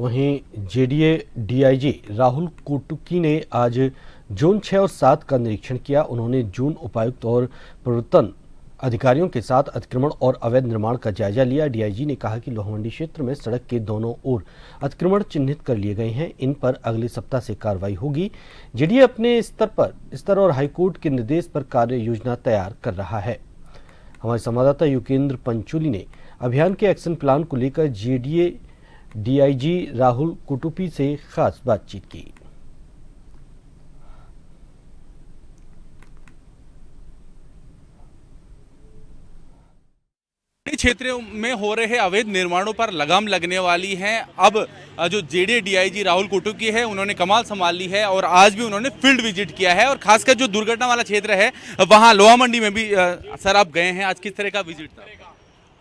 वहीं JDA DIG Rahul कोटुकी ने आज जोन 6 और 7 का निरीक्षण किया। उन्होंने जोन उपायुक्त और प्रवर्तन अधिकारियों के साथ अतिक्रमण और अवैध निर्माण का जायजा लिया। डीआईजी ने कहा कि लोहामंडी क्षेत्र में सड़क के दोनों ओर अतिक्रमण चिन्हित कर लिए गए हैं। इन पर अगले सप्ताह से कार्रवाई होगी। जेडीए अपने स्तर और हाईकोर्ट के निर्देश पर कार्य योजना तैयार कर रहा है। हमारे संवाददाता युकेंद्र पंचोली ने अभियान के एक्शन प्लान को लेकर जेडीए डीआईजी राहुल कोटुकी से खास बातचीत की। क्षेत्रों में हो रहे अवैध निर्माणों पर लगाम लगने वाली है। अब जो जेडीए डीआईजी राहुल कोटुकी है, उन्होंने कमाल संभाल ली है और आज भी उन्होंने फील्ड विजिट किया है और खासकर जो दुर्घटना वाला क्षेत्र है वहां लोहामंडी में भी सर आप गए हैं। आज किस तरह का विजिट था?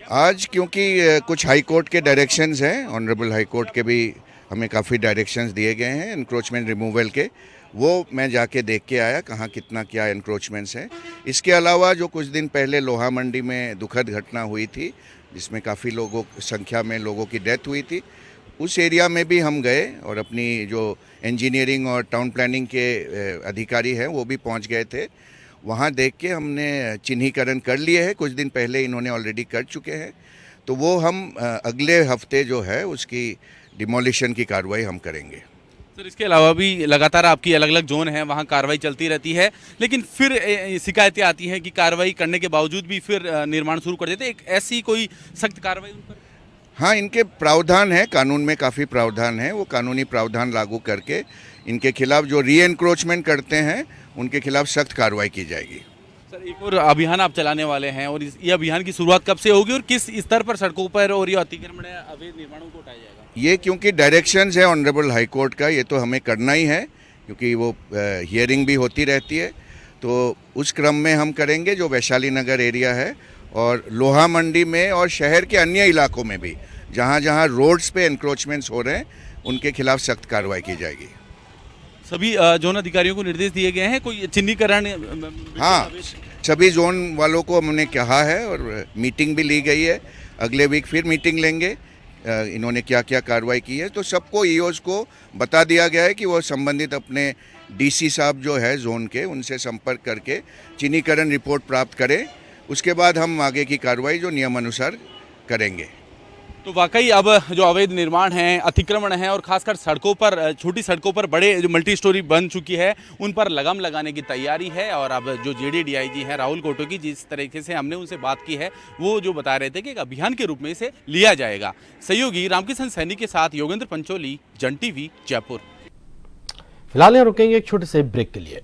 आज क्योंकि कुछ हाई कोर्ट के डायरेक्शंस हैं, ऑनरेबल हाई कोर्ट के भी हमें काफ़ी डायरेक्शंस दिए गए हैं एनक्रोचमेंट रिमूवल के, वो मैं जाके देख के आया कहाँ कितना क्या एनक्रोचमेंट्स हैं। इसके अलावा जो कुछ दिन पहले लोहामंडी में दुखद घटना हुई थी जिसमें काफ़ी संख्या में लोगों की डेथ हुई थी, उस एरिया में भी हम गए और अपनी जो इंजीनियरिंग और टाउन प्लानिंग के अधिकारी हैं वो भी पहुंच गए थे। वहां देख के हमने चिन्हीकरण कर लिए हैं, कुछ दिन पहले इन्होंने ऑलरेडी कर चुके हैं, तो वो हम अगले हफ्ते जो है उसकी डिमोलिशन की कार्रवाई हम करेंगे। सर इसके अलावा भी लगातार आपकी अलग अलग जोन है, वहाँ कार्रवाई चलती रहती है, लेकिन फिर शिकायतें आती हैं कि कार्रवाई करने के बावजूद भी फिर निर्माण शुरू कर देते हैं। एक ऐसी कोई सख्त कार्रवाई उन पर? हाँ, इनके प्रावधान है, कानून में काफ़ी प्रावधान है, वो कानूनी प्रावधान लागू करके इनके खिलाफ जो री एनक्रोचमेंट करते हैं उनके खिलाफ सख्त कार्रवाई की जाएगी। सर एक और अभियान आप चलाने वाले हैं और ये अभियान की शुरुआत कब से होगी और किस स्तर पर सड़कों पर और ये अतिक्रमण अवैध निर्माणों को हटाया जाएगा? ये क्योंकि डायरेक्शंस है ऑनरेबल हाई कोर्ट का, ये तो हमें करना ही है क्योंकि वो हियरिंग भी होती रहती है, तो उस क्रम में हम करेंगे। जो वैशाली नगर एरिया है और लोहामंडी में और शहर के अन्य इलाकों में भी जहाँ जहाँ रोड्स पे एनक्रोचमेंट्स हो रहे हैं उनके खिलाफ सख्त कार्रवाई की जाएगी। सभी जोन अधिकारियों को निर्देश दिए गए हैं, कोई चिन्हीकरण? हाँ, सभी जोन वालों को हमने कहा है और मीटिंग भी ली गई है। अगले वीक फिर मीटिंग लेंगे, इन्होंने क्या क्या कार्रवाई की है, तो सबको ईओस को बता दिया गया है कि वो संबंधित अपने डीसी साहब जो है जोन के उनसे संपर्क करके चिन्हीकरण रिपोर्ट प्राप्त करें। उसके बाद हम आगे की कार्रवाई जो नियमानुसार करेंगे। तो वाकई अब जो अवैध निर्माण है, अतिक्रमण है और खासकर सड़कों पर, छोटी सड़कों पर बड़े जो मल्टी स्टोरी बन चुकी है, उन पर लगाम लगाने की तैयारी है। और अब जो जेडीए डीआईजी है राहुल कोटुकी, जिस तरीके से हमने उनसे बात की है, वो जो बता रहे थे कि एक अभियान के रूप में इसे लिया जाएगा। सहयोगी रामकिशन सैनी के साथ योगेंद्र पंचोली, जन टीवी, जयपुर। फिलहाल यहाँ रुकेंगे एक छोटे से ब्रेक के लिए।